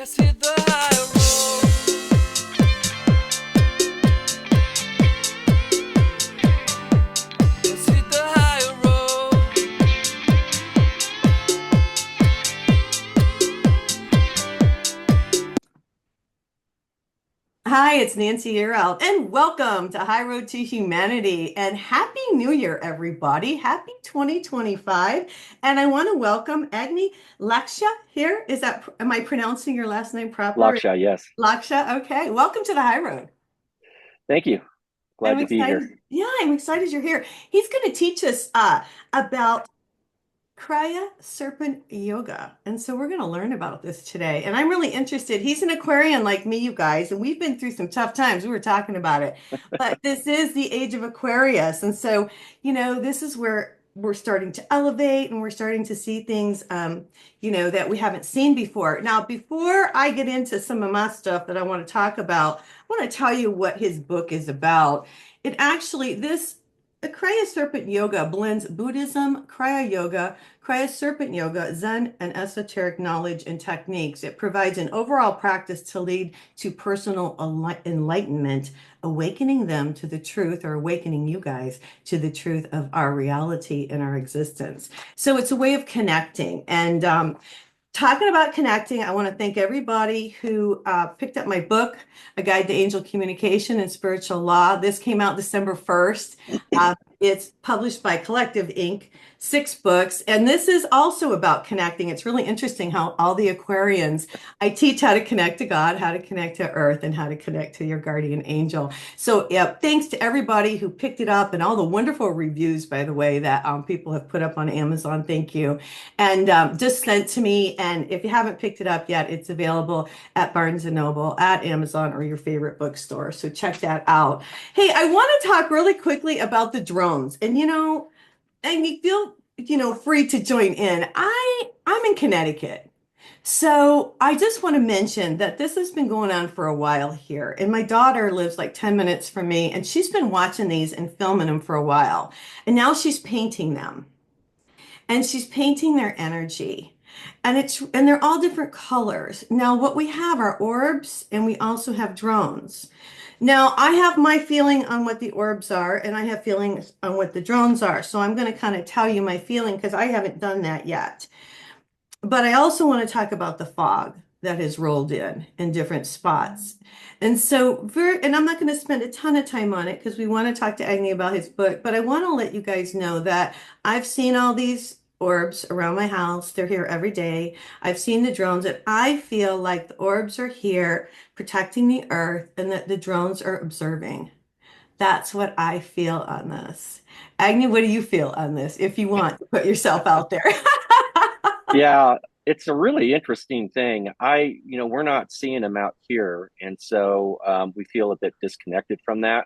Let's hit the high road. Let's hit the high road. Hi, it's Nancy Yearout, and welcome to High Road to Humanity. And Happy New Year, everybody. Happy 2025. And I want to welcome Agni Lakshya here. Am I pronouncing your last name proper? Lakshya, yes. Lakshya, okay. Welcome to the High Road. Thank you. I'm Glad to be here. excited. Yeah, I'm excited you're here. He's going to teach us about Kriya Serpent Yoga. And so we're going to learn about this today. And I'm really interested. He's an Aquarian like me, you guys, and we've been through some tough times. We were talking about it. But this is the age of Aquarius. And so, this is where we're starting to elevate and we're starting to see things, that we haven't seen before. Now, before I get into some of my stuff that I want to talk about, I want to tell you what his book is about. The Kriya Serpent Yoga blends Buddhism, Kriya Yoga, Kriya Serpent Yoga, Zen, and esoteric knowledge and techniques. It provides an overall practice to lead to personal enlightenment, awakening them to the truth, or awakening you guys to the truth of our reality and our existence. So it's a way of connecting. And talking about connecting, I want to thank everybody who picked up my book, A Guide to Angel Communication and Spiritual Law. This came out December 1st. It's published by Collective Inc., 6 books. And this is also about connecting. It's really interesting how all the Aquarians, I teach how to connect to God, how to connect to Earth, and how to connect to your guardian angel. So, yeah, thanks to everybody who picked it up and all the wonderful reviews, by the way, that people have put up on Amazon. Thank you. And just sent to me. And if you haven't picked it up yet, it's available at Barnes& and Noble, at Amazon, or your favorite bookstore. So check that out. Hey, I want to talk really quickly about the drones. And you feel, free to join in. I'm in Connecticut. So I just want to mention that this has been going on for a while here. And my daughter lives like 10 minutes from me, and she's been watching these and filming them for a while. And now she's painting them. And she's painting their energy. And they're all different colors. Now, what we have are orbs, and we also have drones. Now, I have my feeling on what the orbs are, and I have feelings on what the drones are. So I'm going to kind of tell you my feeling because I haven't done that yet. But I also want to talk about the fog that has rolled in different spots. And so, and I'm not going to spend a ton of time on it because we want to talk to Agni about his book, but I want to let you guys know that I've seen all these orbs around my house. They're here every day. I've seen the drones, and I feel like the orbs are here protecting the earth and that the drones are observing. That's what I feel on this. Agni, what do you feel on this if you want to put yourself out there? Yeah, it's a really interesting thing. We're not seeing them out here, and so we feel a bit disconnected from that.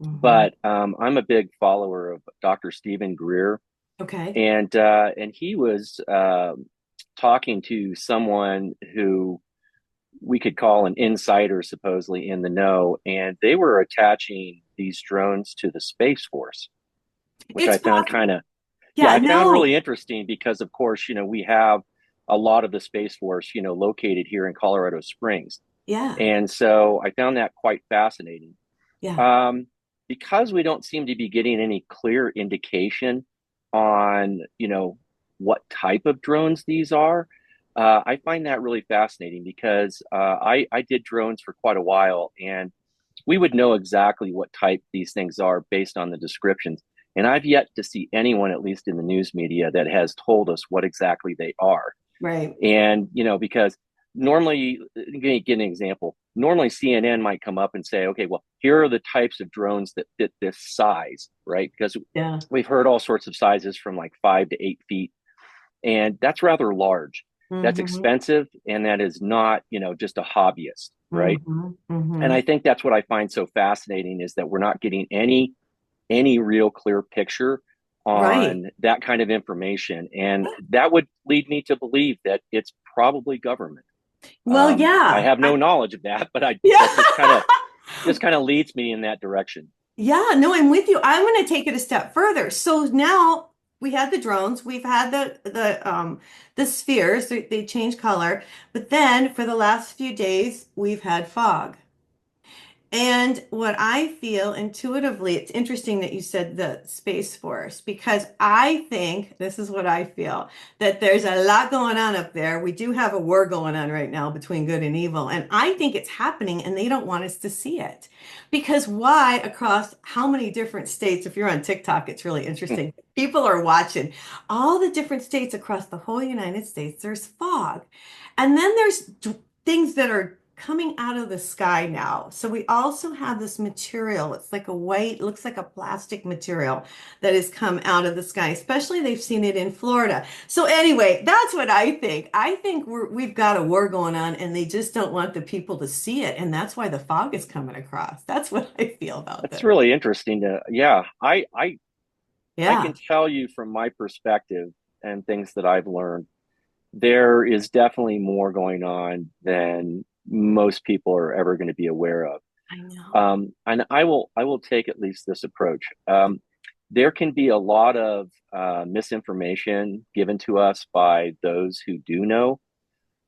Mhm. But I'm a big follower of Dr. Stephen Greer, Okay. and he was talking to someone who we could call an insider, supposedly in the know, and they were attaching these drones to the Space Force, which It's I found possible. kind of Yeah, Yeah, I found no. really interesting because, of course, we have a lot of the Space Force, located here in Colorado Springs. Yeah. And so I found that quite fascinating. Yeah. Um, because we don't seem to be getting any clear indication on, what type of drones these are, I find that really fascinating because I did drones for quite a while, and we would know exactly what type these things are based on the descriptions. And I've yet to see anyone, at least in the news media, that has told us what exactly they are. Right. And, because normally, let me give an example. Normally, CNN might come up and say, okay, well, here are the types of drones that fit this size, right? Because Yeah. we've heard all sorts of sizes from like 5 to 8 feet. And that's rather large. That's Mm-hmm. expensive. And that is not, just a hobbyist, right? Mm-hmm. And Mm-hmm. I think that's what I find so fascinating is that we're not getting any real clear picture Right. on that kind of information. And that would lead me to believe that it's probably government. Well, I yeah. have no knowledge of that, but Yeah. that just kind of leads me in that direction. Yeah, no, I'm with you. I'm going to take it a step further. So now we had the drones, we've had the spheres, they change color, but then for the last few days we've had fog. And what I feel intuitively, it's interesting that you said the Space Force, because I think this is what I feel that there's a lot going on up there. We do have a war going on right now between good and evil. And I think it's happening and they don't want us to see it. Because why across how many different states, if you're on TikTok, it's really interesting. People are watching all the different states across the whole United States. There's fog. And then there's things that are coming out of the sky now. So we also have this material. It's like a white, looks like a plastic material that has come out of the sky. Especially they've seen it in Florida. So anyway, that's what I think. I think we've got a war going on and they just don't want the people to see it. And that's why the fog is coming across. That's what I feel about That's this. really interesting to, yeah, I Yeah. can tell you from my perspective and things that I've learned, there is definitely more going on than most people are ever going to be aware of. I know. And I will take at least this approach. There can be a lot of misinformation given to us by those who do know,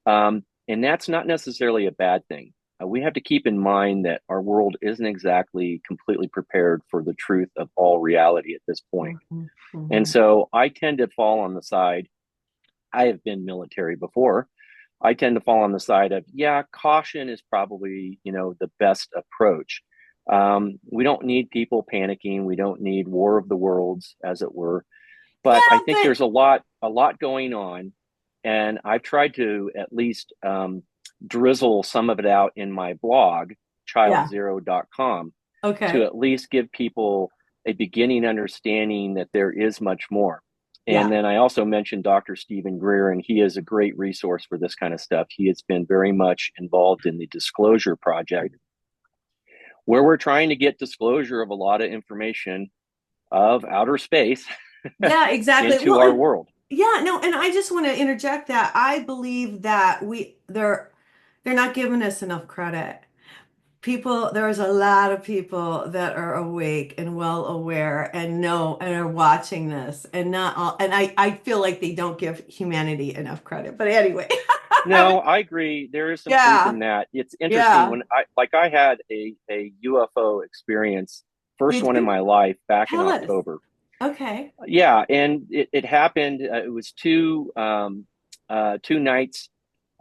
and that's not necessarily a bad thing. We have to keep in mind that our world isn't exactly completely prepared for the truth of all reality at this point. Mhm, And mhm. so I tend to fall on the side. I have been military before. I tend to fall on the side of, yeah, caution is probably, the best approach. We don't need people panicking. We don't need war of the worlds, as it were. But I Yeah, think but there's a lot going on, and I've tried to at least drizzle some of it out in my blog, yeah. childzero.com, to Okay. at least give people a beginning understanding that there is much more. And Yeah. then I also mentioned Dr. Stephen Greer, and he is a great resource for this kind of stuff. He has been very much involved in the Disclosure Project, where we're trying to get disclosure of a lot of information of outer space Yeah, exactly. into Well, our and world. yeah, no, and I just want to interject that I believe that they're not giving us enough credit. People, there's a lot of people that are awake and well aware and know and are watching this and not all, and I feel like they don't give humanity enough credit. But anyway, No, I agree. There is some truth yeah, in that. It's interesting yeah. when I had a UFO experience, first Did one in you my life back in tell us? October. Okay. Yeah, and it happened. It was two nights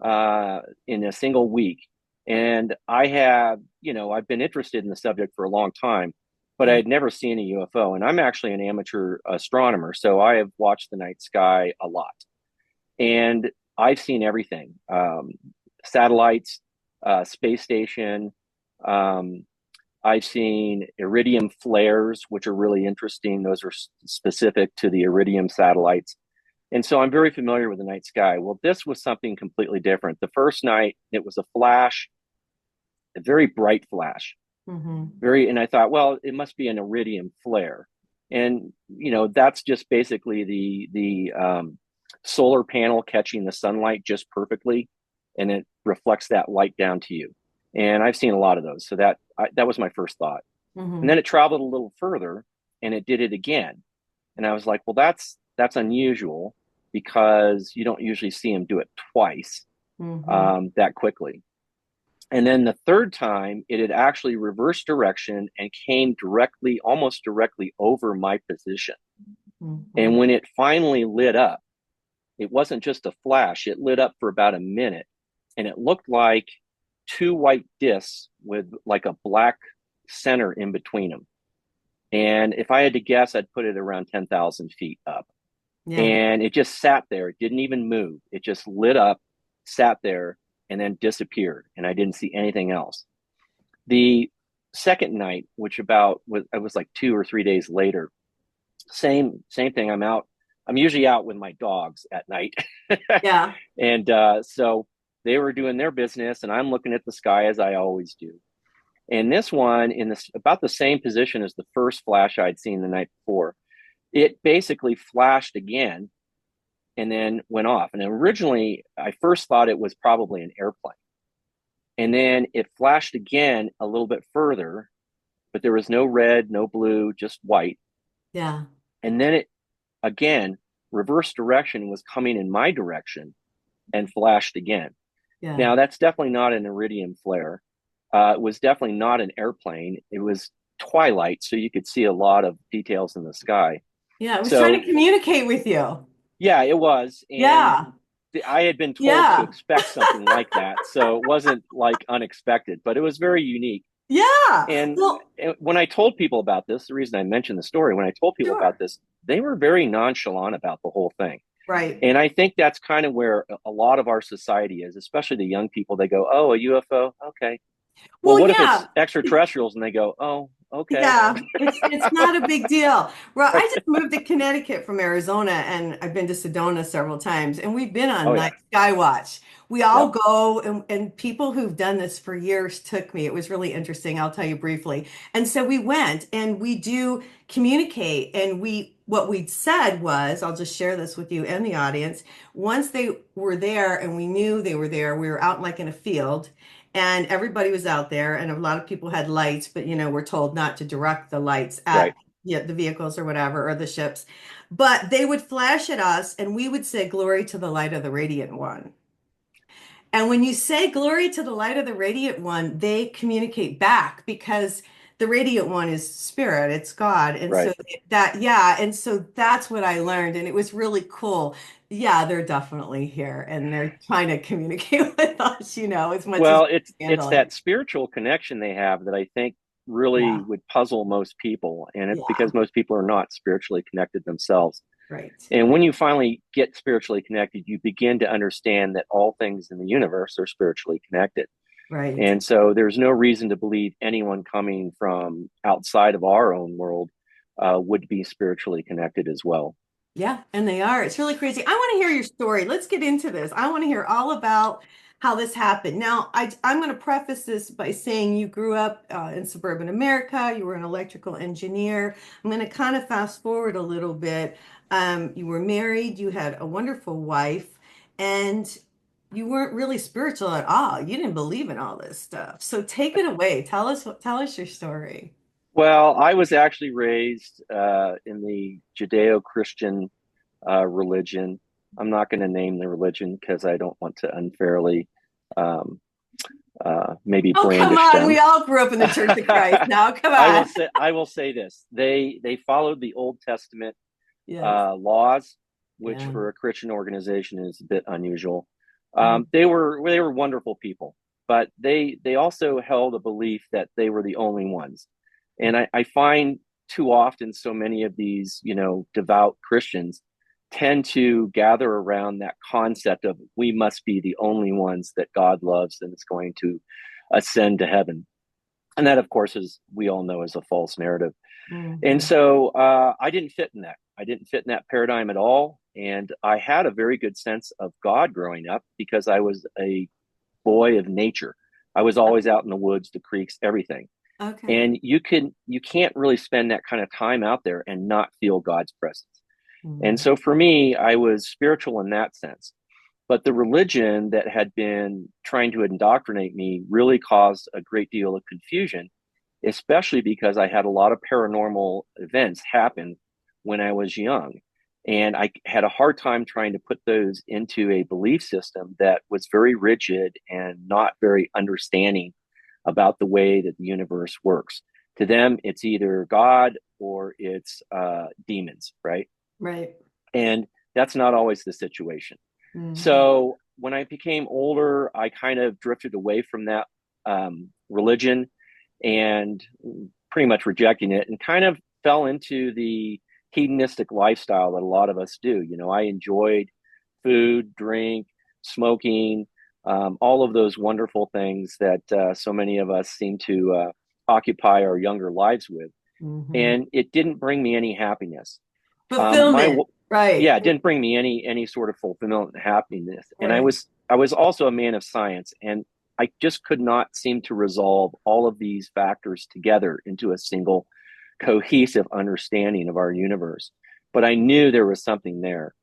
in a single week, and I've been interested in the subject for a long time, but I Yeah. had never seen a UFO. And I'm actually an amateur astronomer, so I have watched the night sky a lot, and I've seen everything: satellites, space station. Um, I've seen iridium flares, which are really interesting. Those are specific to the iridium satellites. And so I'm very familiar with the night sky. Well, this was something completely different. The first night, it was a flash, a very bright flash. Hmm. And I thought, well, it must be an iridium flare. And, that's just basically the solar panel catching the sunlight just perfectly, and it reflects that light down to you. And I've seen a lot of those. So that was my first thought. And Hmm. then it traveled a little further and it did it again. And I was like, well, that's unusual because you don't usually see them do it twice Hmm. that quickly. And then the third time, it had actually reversed direction and came directly, almost directly over my position. Hmm. And when it finally lit up, it wasn't just a flash, it lit up for about a minute. And it looked like two white discs with like a black center in between them. And if I had to guess, I'd put it around 10,000 feet up. Yeah. And it just sat there. It didn't even move. It just lit up, sat there, and then disappeared. And I didn't see anything else. The second night, it was like 2 or 3 days later, same thing. I'm usually out with my dogs at night. Yeah. And so they were doing their business, and I'm looking at the sky as I always do. And this one, in this about the same position as the first flash I'd seen the night before, it basically flashed again and then went off. And originally, I first thought it was probably an airplane. And then it flashed again a little bit further, but there was no red, no blue, just white. Yeah. And then again, reverse direction was coming in my direction and flashed again. Yeah. Now, that's definitely not an iridium flare. It was definitely not an airplane. It was twilight, so you could see a lot of details in the sky. Yeah. It was trying to So, communicate with you. yeah, it was. And Yeah. I had been told to Yeah. expect something like that. So it wasn't like unexpected, but it was very unique. Yeah. And Well, when I told people about this, the reason I mentioned the story, when I told people about sure. this, they were very nonchalant about the whole thing. Right. And I think that's kind of where a lot of our society is, especially the young people. They go, "Oh, a UFO? Okay. Well, Well, what if it's yeah. extraterrestrials?" And they go, "Oh, okay." Yeah, it's not a big deal. Well, I just moved to Connecticut from Arizona and I've been to Sedona several times and we've been on Oh, night yeah. sky watch. We all Yep. go and people who've done this for years took me. It was really interesting. I'll tell you briefly. And so we went and we do communicate and we what we said was, I'll just share this with you and the audience. Once they were there and we knew they were there, we were out like in a field and everybody was out there and a lot of people had lights, but we're told not to direct the lights Right. at the vehicles or whatever or the ships. But they would flash at us and we would say glory to the light of the radiant one. And when you say glory to the light of the radiant one, they communicate back because the radiant one is spirit, it's God. And so Right. yeah, and so that's what I learned. And it was really cool. Yeah, they're definitely here and they're trying to communicate with us, as much as Well, we can it's handle it. that spiritual connection they have that I think really Yeah, would puzzle most people, and it's yeah, because most people are not spiritually connected themselves. right, And when you finally get spiritually connected, you begin to understand that all things in the universe are spiritually connected. right. And so there's no reason to believe anyone coming from outside of our own world would be spiritually connected as well. Yeah, and they are. It's really crazy. I want to hear your story. Let's get into this. I want to hear all about how this happened. Now, I'm going to preface this by saying you grew up in suburban America. You were an electrical engineer. I'm going to kind of fast forward a little bit. You were married. You had a wonderful wife, and you weren't really spiritual at all. You didn't believe in all this stuff. So take it away. Tell us your story. Well, I was actually raised in the Judeo-Christian religion. I'm not going to name the religion because I don't want to unfairly um, maybe Oh, come brandish on. We them. all grew up in the Church of Christ. Now, come I will on. say I will say this: they followed the Old Testament Yes. laws, which Yeah. for a Christian organization is a bit unusual. Mm. They were wonderful people, but they also held a belief that they were the only ones. And I find too often so many of these, devout Christians tend to gather around that concept of we must be the only ones that God loves and is going to ascend to heaven. And that, of course, as we all know, is a false narrative. And Mhm. so I didn't fit in that. I didn't fit in that paradigm at all. And I had a very good sense of God growing up because I was a boy of nature. I was always out in the woods, the creeks, everything. Okay. And you can't really spend that kind of time out there and not feel God's presence. And Mm. so for me, I was spiritual in that sense. But the religion that had been trying to indoctrinate me really caused a great deal of confusion, especially because I had a lot of paranormal events happen when I was young. And I had a hard time trying to put those into a belief system that was very rigid and not very understanding about the way that the universe works. To them, it's either God or it's demons, right? Right. And that's not always the situation. Mhm. So when I became older, I kind of drifted away from that religion and pretty much rejecting it and kind of fell into the hedonistic lifestyle that a lot of us do. I enjoyed food, drink, smoking, all of those wonderful things that so many of us seem to occupy our younger lives with. Mhm. And it didn't bring me any happiness. My Fulfillment. Yeah, Right. it didn't bring me any sort of fulfillment and happiness. And I Right. was I was also a man of science, and I just could not seem to resolve all of these factors together into a single cohesive understanding of our universe. But I knew there was something there.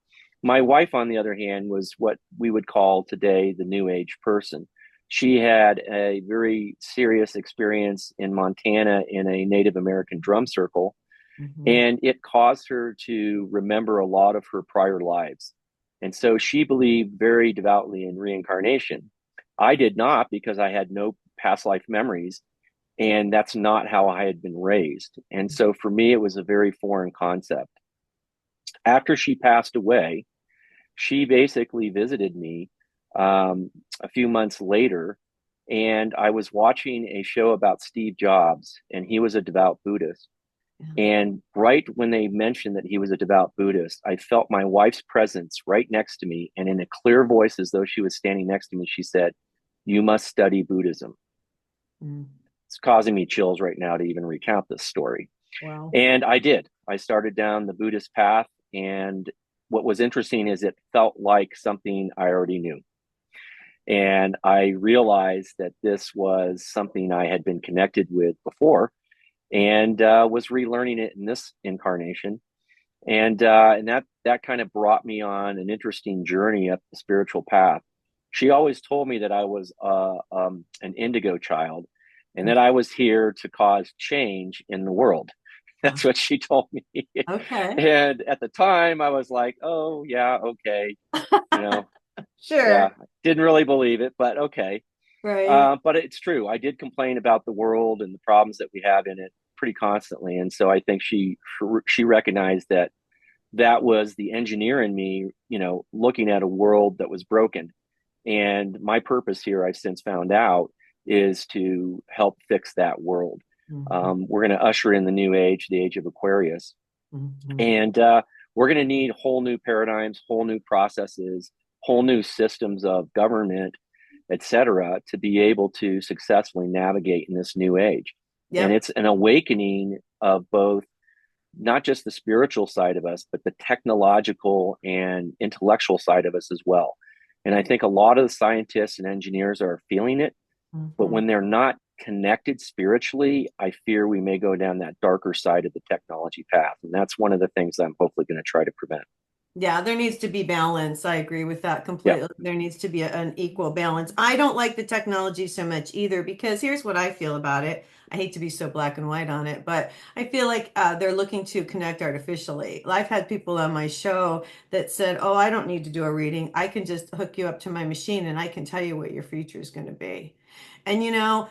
My wife, on the other hand, was what we would call today the new age person. She had a very serious experience in Montana in a Native American drum circle Mhm. And it caused her to remember a lot of her prior lives. And so she believed very devoutly in reincarnation. I did not, because I had no past life memories, and that's not how I had been raised. And so for me, it was a very foreign concept. After she passed away, she basically visited me a few months later, and I was watching a show about Steve Jobs, and he was a devout Buddhist. Yeah. And right when they mentioned that he was a devout Buddhist, I felt my wife's presence right next to me. And in a clear voice, as though she was standing next to me, she said, "You must study Buddhism." Mm. It's causing me chills right now to even recount this story. Wow. And I did. I started down the Buddhist path. And what was interesting is it felt like something I already knew. And I realized that this was something I had been connected with before, and was relearning it in this incarnation. And that kind of brought me on an interesting journey up the spiritual path. She always told me that I was an indigo child, and that I was here to cause change in the world. Wow. That's what she told me. Okay. And at the time, I was like, "Oh yeah, okay," you know, yeah, Sure. didn't really believe it, but okay. Right. But it's true. I did complain about the world and the problems that we have in it pretty constantly, and so I think she recognized that that was the engineer in me, looking at a world that was broken. And my purpose here, I've since found out, is to help fix that world. Mhm. We're going to usher in the new age, the age of Aquarius, Mhm. and we're going to need whole new paradigms, whole new processes, whole new systems of government, etc., to be able to successfully navigate in this new age. And Yep. it's an awakening of both, not just the spiritual side of us, but the technological and intellectual side of us as well. And I think a lot of the scientists and engineers are feeling it, but Mhm. when they're not connected spiritually, I fear we may go down that darker side of the technology path. And that's one of the things I'm hopefully going to try to prevent. Yeah, there needs to be balance. I agree with that Yeah. completely. There needs to be an equal balance. I don't like the technology so much either because here's what I feel about it. I hate to be so black and white on it, but I feel like they're looking to connect artificially. I've had people on my show that said, "Oh, I don't need to do a reading. I can just hook you up to my machine and I can tell you what your future is going to be." And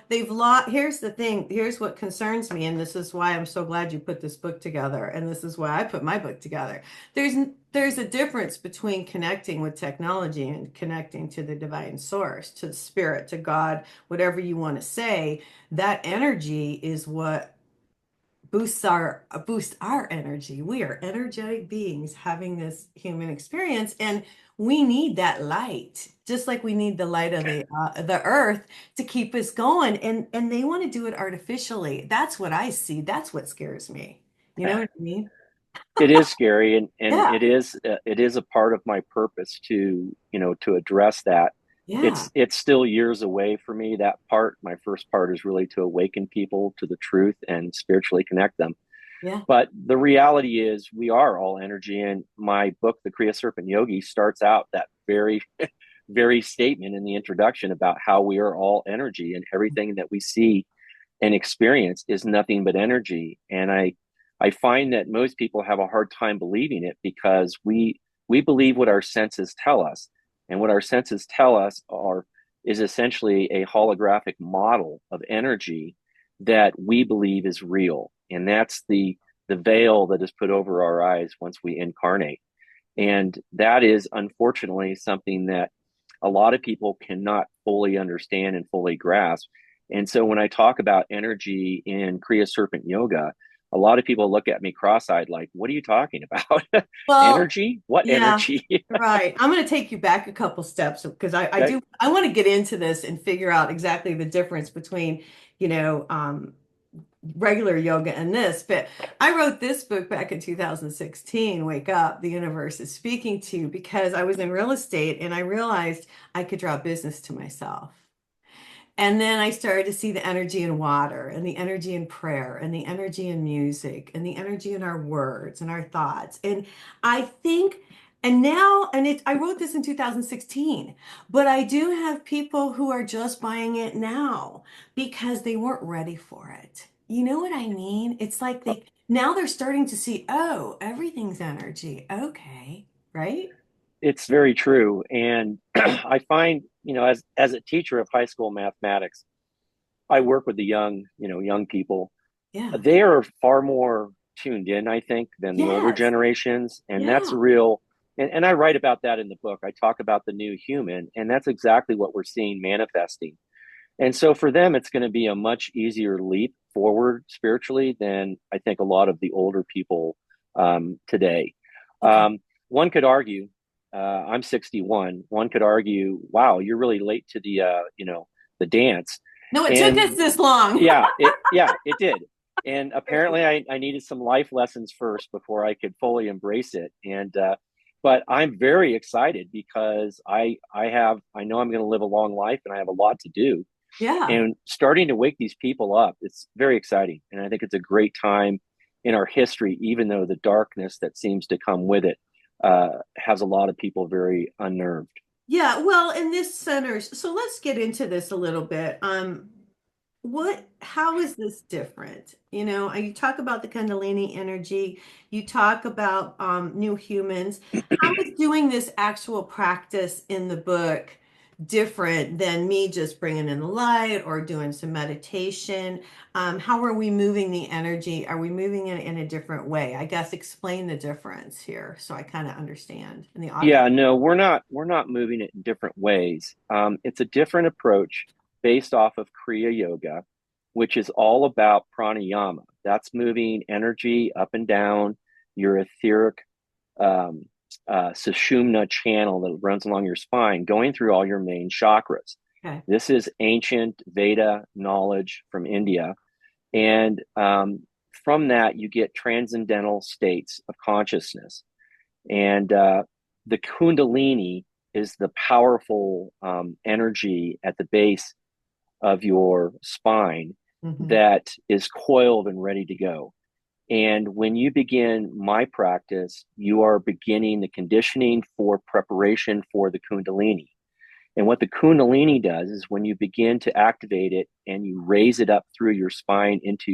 they've lost. Here's the thing. Here's what concerns me, and this is why I'm so glad you put this book together, and this is why I put my book together. There's there's a difference between connecting with technology and connecting to the divine source, to the spirit, to God, whatever you want to say. That energy is what boosts our energy. We are energetic beings having this human experience, and we need that light, just like we need the light of the earth to keep us going. And they want to do it artificially. That's what I see. That's what scares me. You know what I mean? It is scary, and Yeah, it is a part of my purpose to address that. yeah, It's still years away for me. That part, my first part, is really to awaken people to the truth and spiritually connect them. yeah. But the reality is, we are all energy. And my book, The Kriya Serpent Yogi, starts out that very, very statement in the introduction about how we are all energy, and everything that we see and experience is nothing but energy. And I find that most people have a hard time believing it, because we believe what our senses tell us, and what our senses tell us are is essentially a holographic model of energy that we believe is real, and that's the veil that is put over our eyes once we incarnate. And that is unfortunately something that a lot of people cannot fully understand and fully grasp. And so when I talk about energy in Kriya Serpent Yoga, a lot of people look at me cross-eyed like, "What are you talking about?" Well, Energy? What yeah, energy? right. I'm going to take you back a couple steps because Okay. I want to get into this and figure out exactly the difference between, you know, um, regular yoga and this. But I wrote this book back in 2016, Wake Up, The Universe is Speaking to You, because I was in real estate and I realized I could draw business to myself. And then I started to see the energy in water and the energy in prayer and the energy in music and the energy in our words and our thoughts. And I think, and now, I wrote this in 2016, but I do have people who are just buying it now because they weren't ready for it. You know what I mean? It's like now they're starting to see, oh, everything's energy. Okay, right? It's very true. And I find, as a teacher of high school mathematics, I work with the young people. Yeah. They are far more tuned in, I think, than the older Yes. generations. And that's a Yeah. real, and I write about that in the book. I talk about the new human, and that's exactly what we're seeing manifesting. And so for them, it's going to be a much easier leap forward spiritually than I think a lot of the older people today. Okay. One could argue, I'm 61. One could argue, wow, you're really late to the dance. No, it took us And this long. yeah, it did. And apparently, I needed some life lessons first before I could fully embrace it. But I'm very excited because I know I'm going to live a long life and I have a lot to do, Yeah. and starting to wake these people up, it's very exciting. And I think it's a great time in our history, even though the darkness that seems to come with it has a lot of people very unnerved. Yeah, well, and this centers, so let's get into this a little bit. How is this different? You talk about the Kundalini energy, you talk about new humans. How is doing this actual practice in the book different than me just bringing in the light or doing some meditation? How are we moving the energy? Are we moving it in a different way? I guess explain the difference here so I kind of understand in the audience. Yeah, no, we're not moving it in different ways. It's a different approach based off of Kriya Yoga, which is all about pranayama. That's moving energy up and down your etheric um, sushumna channel that runs along your spine, going through all your main chakras. Okay. This is ancient Veda knowledge from India, and from that you get transcendental states of consciousness. And the Kundalini is the powerful energy at the base of your spine Hmm. that is coiled and ready to go. And when you begin my practice, you are beginning the conditioning for preparation for the Kundalini. And what the Kundalini does is when you begin to activate it and you raise it up through your spine into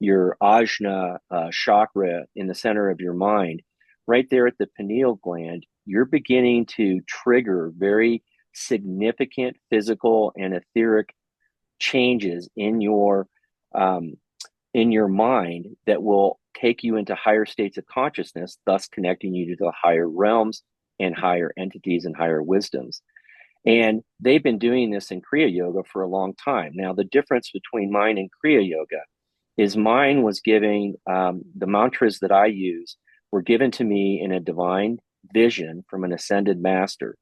your ajna chakra in the center of your mind, right there at the pineal gland, you're beginning to trigger very significant physical and etheric changes um, in your mind that will take you into higher states of consciousness, thus connecting you to the higher realms and higher entities and higher wisdoms. And they've been doing this in Kriya Yoga for a long time. Now, the difference between mine and Kriya Yoga is mine was giving the mantras that I use were given to me in a divine vision from an ascended master.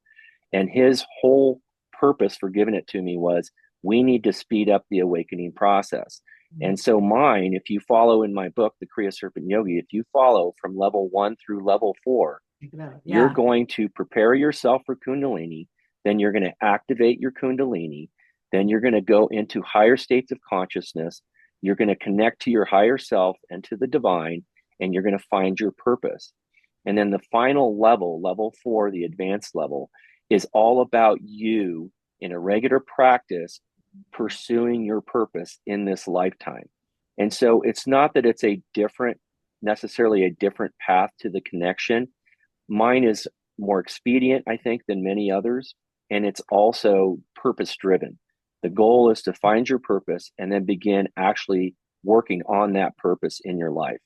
And his whole purpose for giving it to me was we need to speed up the awakening process. And so, mine, if you follow in my book, The Kriya Serpent Yogi, if you follow from level 1 through level 4, you're Yeah. going to prepare yourself for Kundalini. Then you're going to activate your Kundalini. Then you're going to go into higher states of consciousness. You're going to connect to your higher self and to the divine, and you're going to find your purpose. And then the final level, level 4, the advanced level, is all about you in a regular practice pursuing your purpose in this lifetime. And so it's not that it's necessarily a different path to the connection. Mine is more expedient, I think, than many others. And it's also purpose driven. The goal is to find your purpose and then begin actually working on that purpose in your life.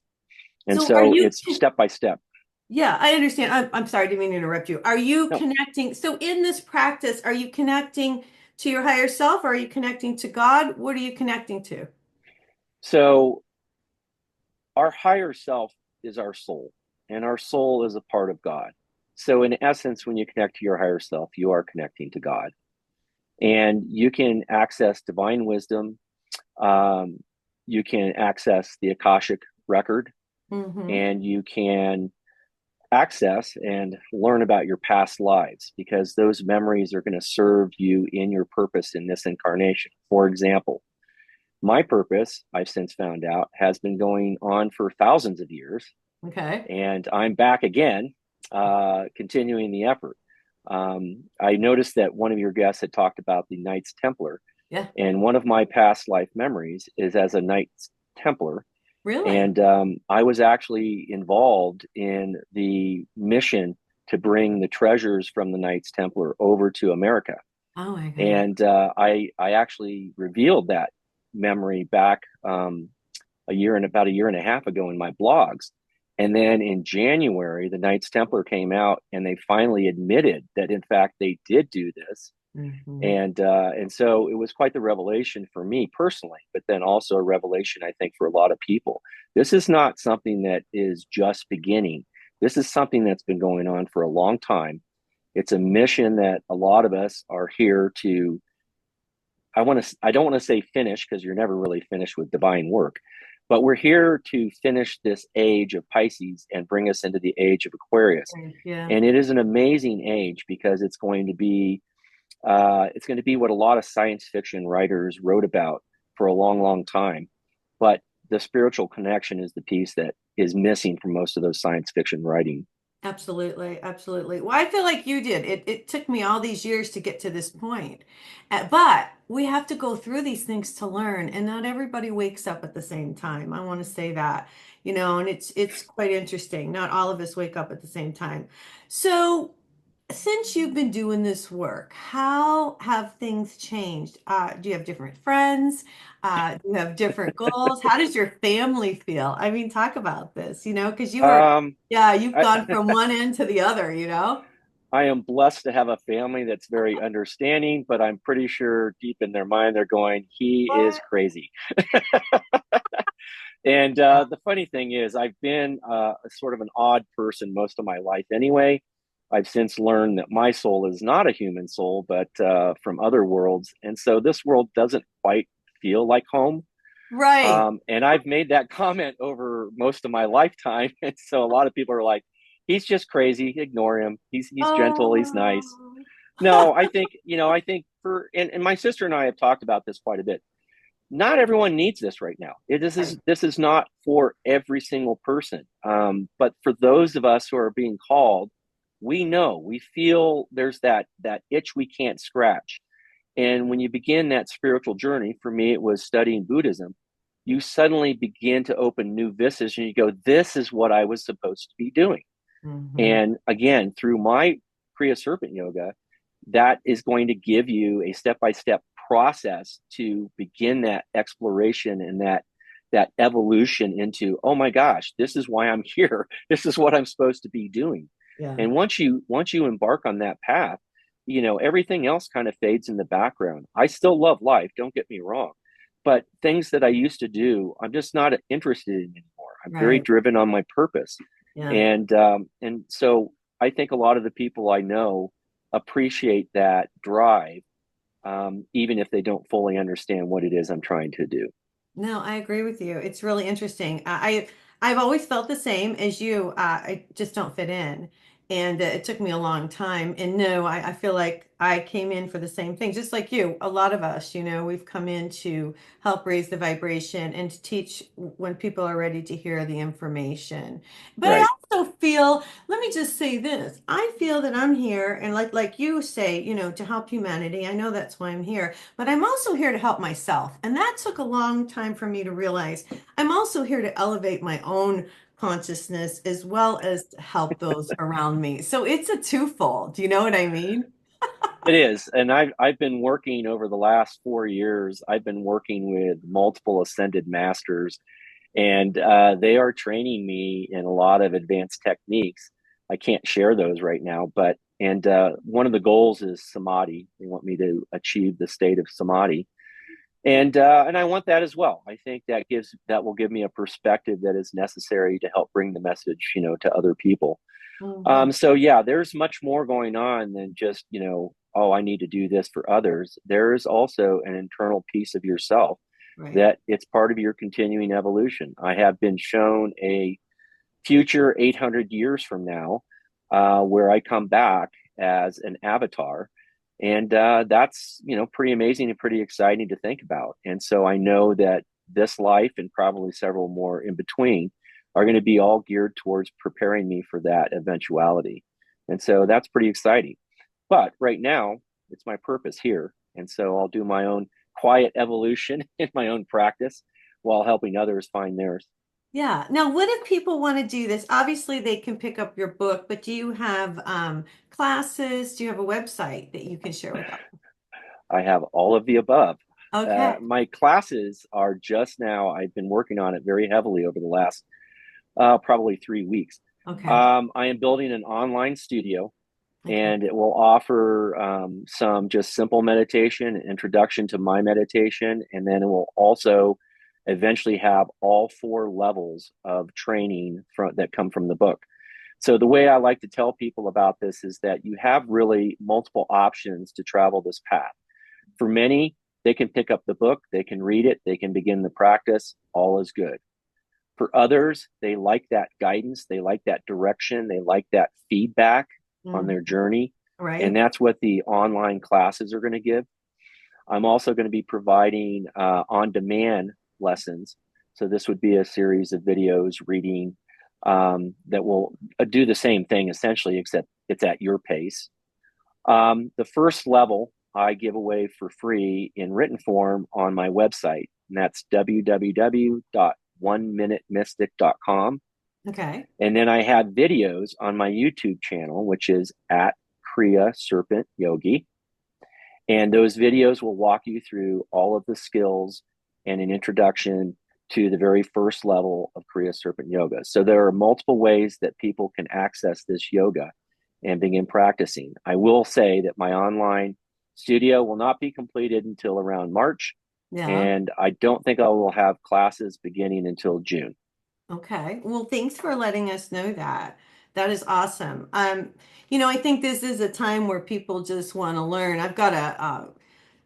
And So are so you, it's step by step. yeah, I understand. I'm sorry, I didn't mean to interrupt you. Are you No. connecting? So in this practice, are you connecting to your higher self? Or are you connecting to God? What are you connecting to? So our higher self is our soul, and our soul is a part of God. So, in essence, when you connect to your higher self, you are connecting to God, and you can access divine wisdom. Um, you can access the Akashic record, Hmm. and you can access and learn about your past lives because those memories are going to serve you in your purpose in this incarnation. For example, my purpose, I've since found out, has been going on for thousands of years, Okay. and I'm back again, continuing the effort. I noticed that one of your guests had talked about the Knights Templar, Yeah. and one of my past life memories is as a Knights Templar, Really? And I was actually involved in the mission to bring the treasures from the Knights Templar over to America. Oh my goodness. And I actually revealed that memory back about a year and a half ago in my blogs. And then in January, the Knights Templar came out and they finally admitted that in fact they did do this. Hmm. And so it was quite the revelation for me personally, but then also a revelation, I think, for a lot of people. This is not something that is just beginning. This is something that's been going on for a long time. It's a mission that a lot of us are here to. I don't want to say finish because you're never really finished with divine work, but we're here to finish this age of Pisces and bring us into the age of Aquarius. Yeah, And it is an amazing age because it's going to be what a lot of science fiction writers wrote about for a long, long time. But the spiritual connection is the piece that is missing from most of those science fiction writing. absolutely, absolutely. Well, I feel like you did. It took me all these years to get to this point. But we have to go through these things to learn, and not everybody wakes up at the same time. I want to say that, and it's quite interesting. Not all of us wake up at the same time. So, since you've been doing this work, how have things changed? Do you have different friends? Do you have different goals? How does your family feel? I mean, talk about this, because Um, yeah, you've I, gone from one end to the other. I am blessed to have a family that's very understanding, but I'm pretty sure deep in their mind they're going, he is What? crazy. And Yeah. the funny thing is, I've been a sort of an odd person most of my life anyway. I've since learned that my soul is not a human soul, but from other worlds. And so this world doesn't quite feel like home. Right. And I've made that comment over most of my lifetime. And so a lot of people are like, he's just crazy. Ignore him. He's gentle. He's nice. Oh. No, I think and my sister and I have talked about this quite a bit. Not everyone needs this right now. Right. This is not for every single person. But for those of us who are being called, we feel there's that itch we can't scratch. And when you begin that spiritual journey, for me, it was studying Buddhism. You suddenly begin to open new vistas, and you go, "This is what I was supposed to be doing." Hmm. And again, through my Kriya Serpent yoga, that is going to give you a step by step process to begin that exploration and that evolution into, oh my gosh, this is why I'm here. This is what I'm supposed to be doing. Yeah. And once you embark on that path, everything else kind of fades in the background. I still love life, don't get me wrong, but things that I used to do, I'm just not interested in anymore. I'm very Right. driven on my purpose. Yeah. And so I think a lot of the people I know appreciate that drive, even if they don't fully understand what it is I'm trying to do. No, I agree with you. It's really interesting. I've always felt the same as you. I just don't fit in, and it took me a long time. And no, I feel like I came in for the same thing, just like you. A lot of us, we've come in to help raise the vibration and to teach when people are ready to hear the information. But I Right. also feel, let me just say this. I feel that I'm here, and like you say, to help humanity. I know that's why I'm here. But I'm also here to help myself. And that took a long time for me to realize. I'm also here to elevate my own consciousness as well as to help those around me. So it's a twofold. Do you know what I mean? It is. And I've been working over the last 4 years. I've been working with multiple ascended masters, and they are training me in a lot of advanced techniques. I can't share those right now, but and one of the goals is samadhi. They want me to achieve the state of samadhi, and I want that as well. I think that will give me a perspective that is necessary to help bring the message, to other people. Mhm. So yeah, there's much more going on than just, oh, I need to do this for others. There is also an internal piece of yourself Right. that it's part of your continuing evolution. I have been shown a future 800 years from now, where I come back as an avatar. And that's, pretty amazing and pretty exciting to think about. And so I know that this life and probably several more in between are going to be all geared towards preparing me for that eventuality. And so that's pretty exciting. But right now, it's my purpose here. And so I'll do my own quiet evolution in my own practice while helping others find theirs. Yeah. Now, what if people want to do this? Obviously, they can pick up your book, but do you have classes? Do you have a website that you can share with us? I have all of the above. Okay. My classes are just now, I've been working on it very heavily over the last probably 3 weeks. Okay. I am building an online studio, Okay. and it will offer some just simple meditation, an introduction to my meditation, and then it will also eventually have all four levels of training that come from the book. So the way I like to tell people about this is that you have really multiple options to travel this path. For many, they can pick up the book, they can read it, they can begin the practice, all is good. For others, they like that guidance, they like that direction, they like that feedback on Mhm. their journey. And Right. that's what the online classes are going to give. I'm also going to be providing on demand lessons. So this would be a series of videos reading that will do the same thing essentially, except it's at your pace. The first level I give away for free in written form on my website, and that's www.oneminutemystic.com. Okay. And then I have videos on my YouTube channel, which is at Kriya Serpent Yogi. And those videos will walk you through all of the skills and an introduction to the very first level of Kriya Serpent Yoga. So there are multiple ways that people can access this yoga and begin practicing. I will say that my online studio will not be completed until around March, Yeah. and I don't think I will have classes beginning until June. Okay. Well, thanks for letting us know that. That is awesome. I think this is a time where people just want to learn. I've got a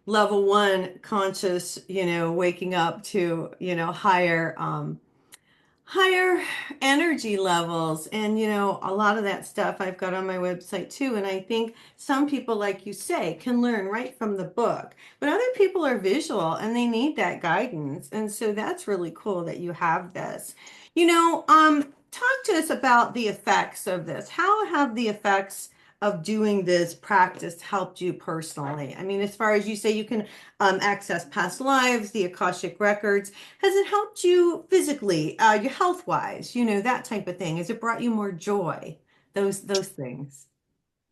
level one conscious, waking up to, higher energy levels. And, a lot of that stuff I've got on my website too. And I think some people, like you say, can learn right from the book, but other people are visual and they need that guidance. And so that's really cool that you have this. Talk to us about the effects of this. How have the effects of doing this practice helped you personally? I mean, as far as you say, you can access past lives, the Akashic records. Has it helped you physically, your health wise, that type of thing? Has it brought you more joy? Those things.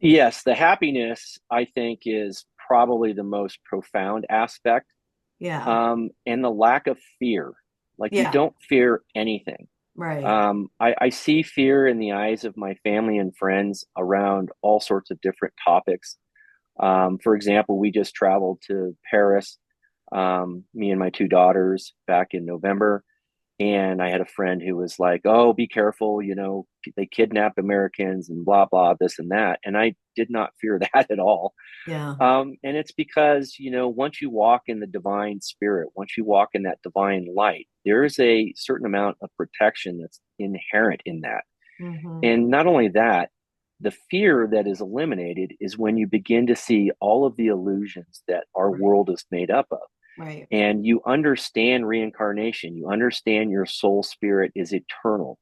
Yes, the happiness, I think, is probably the most profound aspect, Yeah. and the lack of fear. Like you Yeah. don't fear anything. Right. I see fear in the eyes of my family and friends around all sorts of different topics. For example, we just traveled to Paris, me and my two daughters back in November. And I had a friend who was like, "Oh, be careful, they kidnap Americans and blah, blah, this and that." And I did not fear that at all. Yeah. And it's because, once you walk in the divine spirit, once you walk in that divine light, there is a certain amount of protection that's inherent in that. Hmm. And not only that, the fear that is eliminated is when you begin to see all of the illusions that our Right. world is made up of. Right. And you understand reincarnation, you understand your soul spirit is eternal.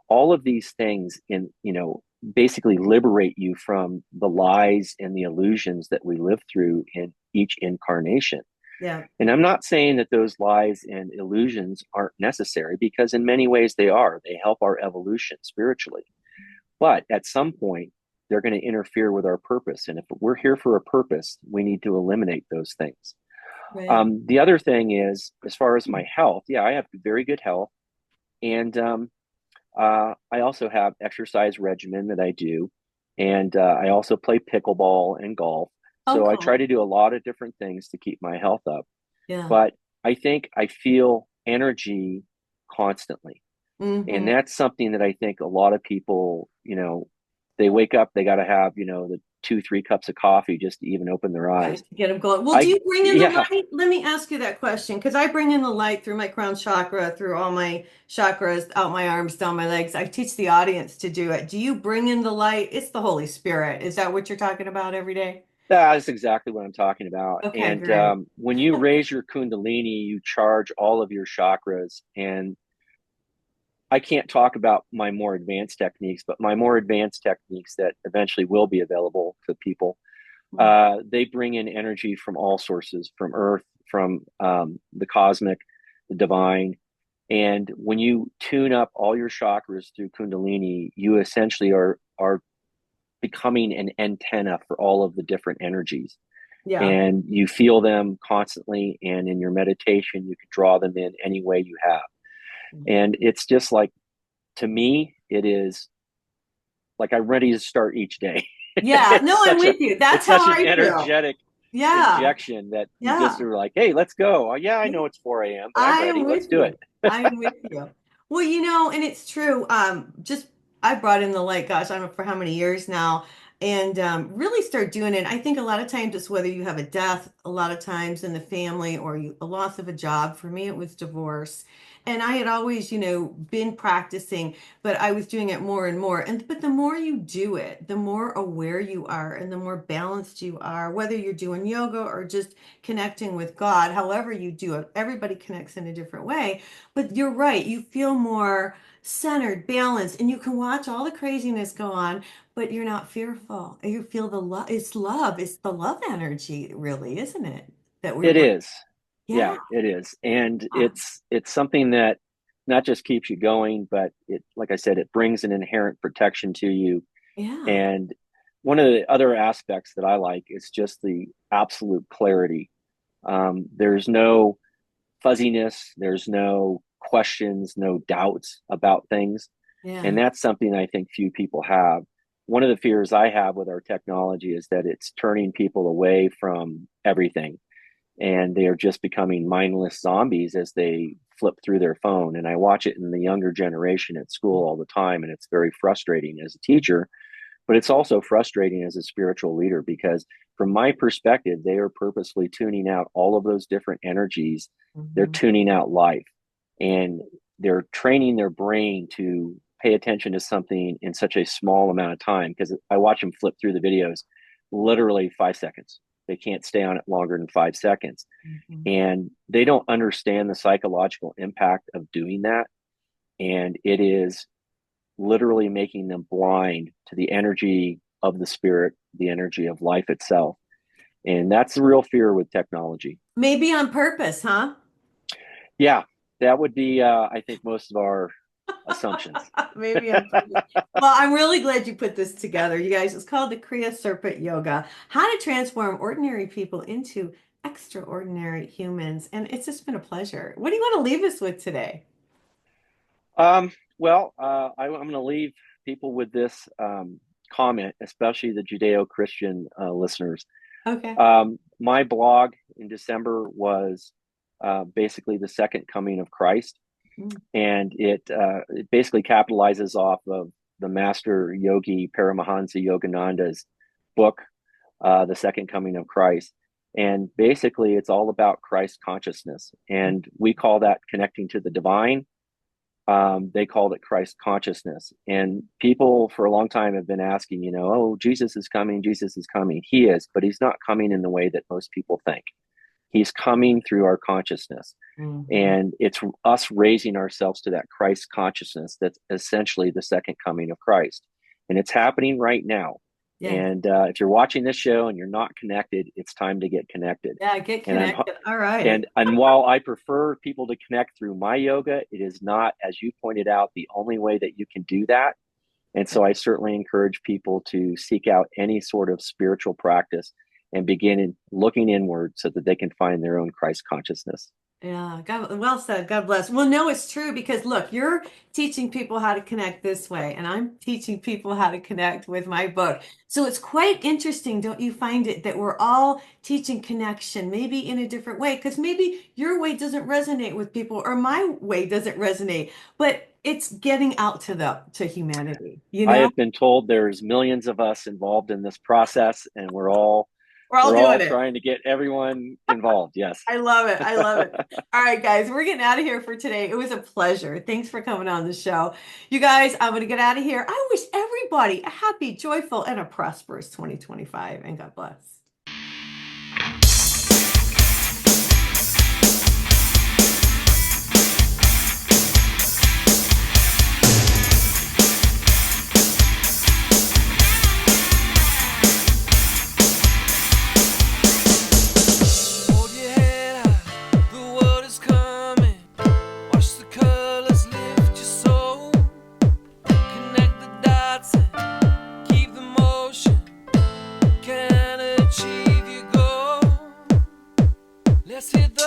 All of these things basically liberate you from the lies and the illusions that we live through in each incarnation. Yeah. And I'm not saying that those lies and illusions aren't necessary, because in many ways they are. They help our evolution spiritually. But at some point, they're going to interfere with our purpose. And if we're here for a purpose, we need to eliminate those things. Right. The other thing is, as far as my health, yeah, I have very good health. And I also have exercise regimen that I do. And I also play pickleball and golf. Oh, So I try cool. to do a lot of different things to keep my health up. Yeah. But I think I feel energy constantly. And Hmm. that's something that I think a lot of people, they wake up, they got to have, the 2, 3 cups of coffee just to even open their eyes. Right. Get them going. Well, do I, you bring in the yeah, light? Let me ask you that question because I bring in the light through my crown chakra, through all my chakras, out my arms, down my legs. I teach the audience to do it. Do you bring in the light? It's the Holy Spirit. Is that what you're talking about every day? that's exactly what I'm talking about. Okay, And great. when you raise your Kundalini, you charge all of your chakras. And I can't talk about my more advanced techniques, but my more advanced techniques that eventually will be available to people, they bring in energy from all sources, from earth, from the cosmic, the divine. And when you tune up all your chakras through Kundalini, you essentially are becoming an antenna for all of the different energies. Yeah. And you feel them constantly. And in your meditation, you can draw them in any way you have. And it's just like, to me, it is like I'm ready to start each day. Yeah. No, I'm with you. It's That's how such an I feel. energetic Yeah. injection that you just Yeah. are like, hey, let's go. Oh, yeah, I know it's 4 a.m., but I'm I ready. am Let's with do it. you. I am with you. Well, and it's true. Just I brought in the light, gosh, I don't know for how many years now, and really start doing it. I think a lot of times it's whether you have a death, a lot of times in the family, or a loss of a job. For me, it was divorce. And I had always, been practicing, but I was doing it more and more. But the more you do it, the more aware you are and the more balanced you are, whether you're doing yoga or just connecting with God, however you do it. Everybody connects in a different way. But you're right, you feel more centered, balanced, and you can watch all the craziness go on, but you're not fearful. You feel the love. It's love. It's the love energy, really, isn't it? That we It bring. is. Yeah. Yeah, it is. And it's something that not just keeps you going, but it, like I said, it brings an inherent protection to you. Yeah. And one of the other aspects that I like is just the absolute clarity. There's no fuzziness, there's no questions, no doubts about things. And Yeah. that's something I think few people have. One of the fears I have with our technology is that it's turning people away from everything, and they are just becoming mindless zombies as they flip through their phone. And I watch it in the younger generation at school all the time, and it's very frustrating as a teacher, but it's also frustrating as a spiritual leader because, from my perspective, they are purposely tuning out all of those different energies. They're Mhm. tuning out life, and they're training their brain to pay attention to something in such a small amount of time. Because I watch them flip through the videos, literally 5 seconds. They can't stay on it longer than 5 seconds. Mhm. And they don't understand the psychological impact of doing that. And it is literally making them blind to the energy of the spirit, the energy of life itself. And that's the real fear with technology. Maybe on purpose, huh? Yeah, that would be, I think, most of our assumptions. Maybe on purpose. Well, I'm really glad you put this together, you guys. It's called the Kriya Serpent Yoga, how to transform ordinary people into extraordinary humans. And it's just been a pleasure. What do you want to leave us with today? I'm going to leave people with this comment, especially the Judeo Christian listeners. Okay. My blog in December was basically the second coming of Christ, Mm. and it basically capitalizes off of the master yogi Paramahansa Yogananda's book, The Second Coming of Christ. And basically, it's all about Christ consciousness. And we call that connecting to the divine. They called it Christ consciousness. And people for a long time have been asking, oh, Jesus is coming, Jesus is coming. He is, but he's not coming in the way that most people think. He's coming through our consciousness. Mhm. And it's us raising ourselves to that Christ consciousness that's essentially the second coming of Christ. And it's happening right now. Yeah. And if you're watching this show and you're not connected, it's time to get connected. Yeah. Get And I'm connected. All right. and while I prefer people to connect through my yoga, it is not, as you pointed out, the only way that you can do that. And so I certainly encourage people to seek out any sort of spiritual practice and begin looking inward so that they can find their own Christ consciousness. Yeah, God, well said. God bless. Well, no, it's true because look, you're teaching people how to connect this way, and I'm teaching people how to connect with my book. So it's quite interesting, don't you find it, that we're all teaching connection, maybe in a different way, because maybe your way doesn't resonate with people, or my way doesn't resonate, but it's getting out to humanity, you I know? have been told there's millions of us involved in this process, and we're all We're all we're all doing it. trying to get everyone involved. Yes. I love it. I love it. All right, guys, we're getting out of here for today. It was a pleasure. Thanks for coming on the show. You guys, I'm going to get out of here. I wish everybody a happy, joyful, and a prosperous 2025, and God bless. Hold your head high, the world is coming. Watch the color. Let's hit the